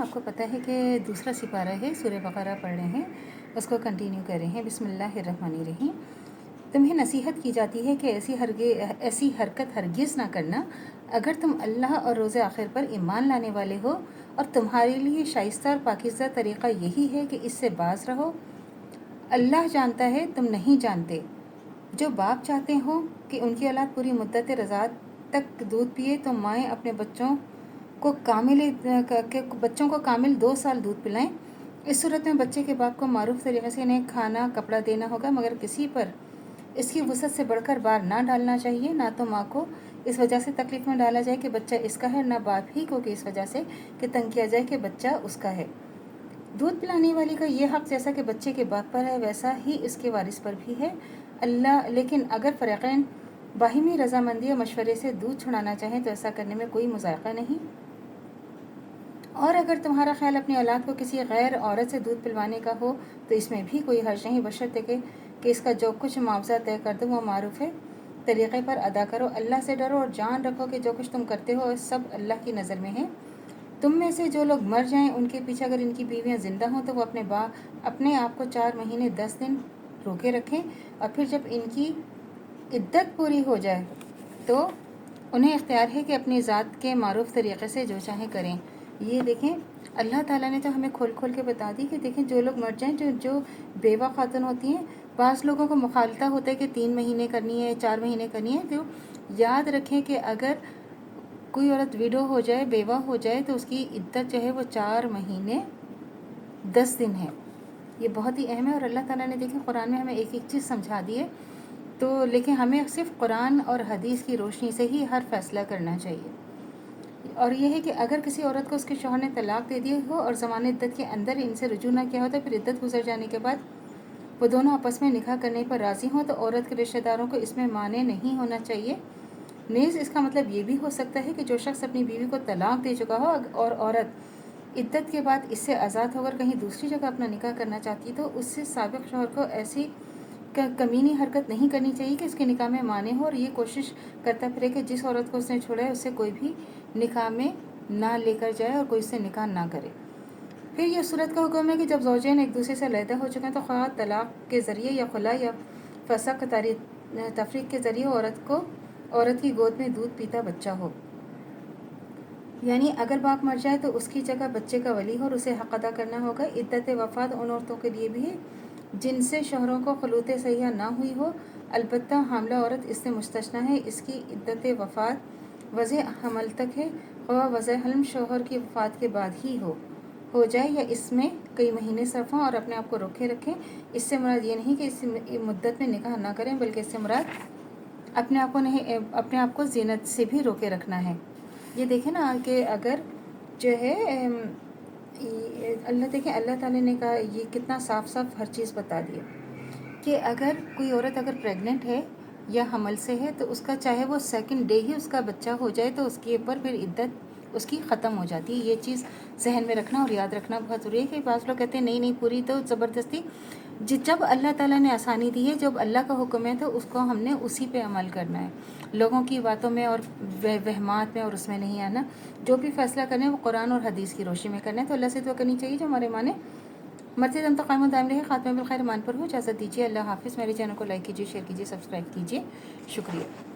آپ کو پتہ ہے کہ دوسرا سپارہ ہے، سورہ بقرہ پڑھ رہے ہیں، اس کو کنٹینیو کر رہے ہیں۔ بسم اللہ الرحمن الرحیم۔ تمہیں نصیحت کی جاتی ہے کہ ایسی حرکت ہرگز نہ کرنا اگر تم اللہ اور روز آخر پر ایمان لانے والے ہو، اور تمہارے لیے شائستہ اور پاکیزہ طریقہ یہی ہے کہ اس سے باز رہو۔ اللہ جانتا ہے تم نہیں جانتے۔ جو باپ چاہتے ہوں کہ ان کی اولاد پوری مدت رضاعت تک دودھ پیے تو مائیں اپنے بچوں کو کامل 2 سال دودھ پلائیں۔ اس صورت میں بچے کے باپ کو معروف طریقے سے انہیں کھانا کپڑا دینا ہوگا، مگر کسی پر اس کی وسعت سے بڑھ کر بار نہ ڈالنا چاہیے۔ نہ تو ماں کو اس وجہ سے تکلیف میں ڈالا جائے کہ بچہ اس کا ہے، نہ باپ ہی کو کہ اس وجہ سے کہ تنگ کیا جائے کہ بچہ اس کا ہے۔ دودھ پلانے والی کا یہ حق جیسا کہ بچے کے باپ پر ہے ویسا ہی اس کے وارث پر بھی ہے۔ لیکن اگر فریقین باہمی رضامندی اور مشورے سے دودھ چھڑانا چاہیں تو ایسا کرنے میں کوئی مذائقہ نہیں۔ اور اگر تمہارا خیال اپنی اولاد کو کسی غیر عورت سے دودھ پلوانے کا ہو تو اس میں بھی کوئی حرج نہیں، بشرطے کہ اس کا جو کچھ معاوضہ طے کر دو وہ معروف ہے طریقے پر ادا کرو۔ اللہ سے ڈرو اور جان رکھو کہ جو کچھ تم کرتے ہو سب اللہ کی نظر میں ہے۔ تم میں سے جو لوگ مر جائیں ان کے پیچھے اگر ان کی بیویاں زندہ ہوں تو وہ اپنے آپ کو 4 مہینے 10 دن روکے رکھیں، اور پھر جب ان کی عدت پوری ہو جائے تو انہیں اختیار ہے کہ اپنی ذات کے معروف طریقے سے جو چاہیں کریں۔ یہ دیکھیں اللہ تعالیٰ نے تو ہمیں کھول کھول کے بتا دی کہ دیکھیں جو لوگ مر جائیں، جو بیوہ خاتون ہوتی ہیں، بعض لوگوں کو مخالطہ ہوتا ہے کہ 3 مہینے کرنی ہے، 4 مہینے کرنی ہے، تو یاد رکھیں کہ اگر کوئی عورت ویڈو ہو جائے، بیوہ ہو جائے، تو اس کی عدت جو ہے وہ 4 مہینے 10 دن ہے۔ یہ بہت ہی اہم ہے، اور اللہ تعالیٰ نے دیکھیں قرآن میں ہمیں ایک ایک چیز سمجھا دی ہے، تو لیکن ہمیں صرف قرآن اور حدیث کی روشنی سے ہی ہر فیصلہ کرنا چاہیے۔ اور یہ ہے کہ اگر کسی عورت کو اس کے شوہر نے طلاق دے دی ہو اور زمان عدت کے اندر ان سے رجوع نہ کیا ہو تو پھر عدت گزر جانے کے بعد وہ دونوں آپس میں نکاح کرنے پر راضی ہوں تو عورت کے رشتہ داروں کو اس میں مانع نہیں ہونا چاہیے۔ نیز اس کا مطلب یہ بھی ہو سکتا ہے کہ جو شخص اپنی بیوی کو طلاق دے چکا ہو اور عورت عدت کے بعد اس سے آزاد ہو کر کہیں دوسری جگہ اپنا نکاح کرنا چاہتی تو اس سے سابق شوہر کو ایسی کمینی حرکت نہیں کرنی چاہیے کہ اس کے نکاح میں مانع ہو، اور یہ کوشش کرتا پھرے کہ جس عورت کو اس نے چھوڑا ہے اس سے کوئی بھی نکاح میں نہ لے کر جائے اور کوئی اس سے نکاح نہ کرے۔ پھر یہ صورت کا حکم ہے کہ جب زوجین ایک دوسرے سے علیحدہ ہو چکے ہیں تو خواہ طلاق کے ذریعے یا خلا یا فسخ تفریق کے ذریعے عورت کی گود میں دودھ پیتا بچہ ہو، یعنی اگر باپ مر جائے تو اس کی جگہ بچے کا ولی ہو اور اسے حق ادا کرنا ہوگا۔ عدت وفات ان عورتوں کے لیے بھی ہے جن سے شوہروں کو خلوت صحیحہ نہ ہوئی ہو، البتہ حاملہ عورت اس سے مستثنیٰ ہے۔ اس کی عدت وفات وضع حمل تک ہے، خواہ وضع حمل شوہر کی وفات کے بعد ہی ہو جائے یا اس میں کئی مہینے صرف ہوں، اور اپنے آپ کو روکے رکھیں۔ اس سے مراد یہ نہیں کہ اس مدت میں نکاح نہ کریں، بلکہ اس سے مراد اپنے آپ کو زینت سے بھی روکے رکھنا ہے۔ یہ دیکھیں نا کہ اگر جو ہے اللہ تعالیٰ نے کہا، یہ کتنا صاف صاف ہر چیز بتا دی کہ اگر کوئی عورت اگر پریگننٹ ہے یا حمل سے ہے تو اس کا چاہے وہ سیکنڈ ڈے ہی اس کا بچہ ہو جائے تو اس کے اوپر پھر عدت اس کی ختم ہو جاتی ہے۔ یہ چیز ذہن میں رکھنا اور یاد رکھنا بہت ضروری ہے کہ بعض لوگ کہتے ہیں نہیں پوری تو زبردستی، جب اللہ تعالیٰ نے آسانی دی ہے، جب اللہ کا حکم ہے تو اس کو ہم نے اسی پہ عمل کرنا ہے، لوگوں کی باتوں میں اور وہمات میں اور اس میں نہیں آنا۔ جو بھی فیصلہ کرنا ہے وہ قرآن اور حدیث کی روشنی میں کرنا ہے۔ تو اللہ سے دعا کرنی چاہیے جو ہمارے مانے مرتے دم تک قائم و دائم رہے، خاتمہ بالخیر مان پر ہو۔ اجازت دیجیے، اللہ حافظ۔ میرے چینل کو لائک کیجیے، شیئر کیجیے، سبسکرائب کیجیے، شکریہ۔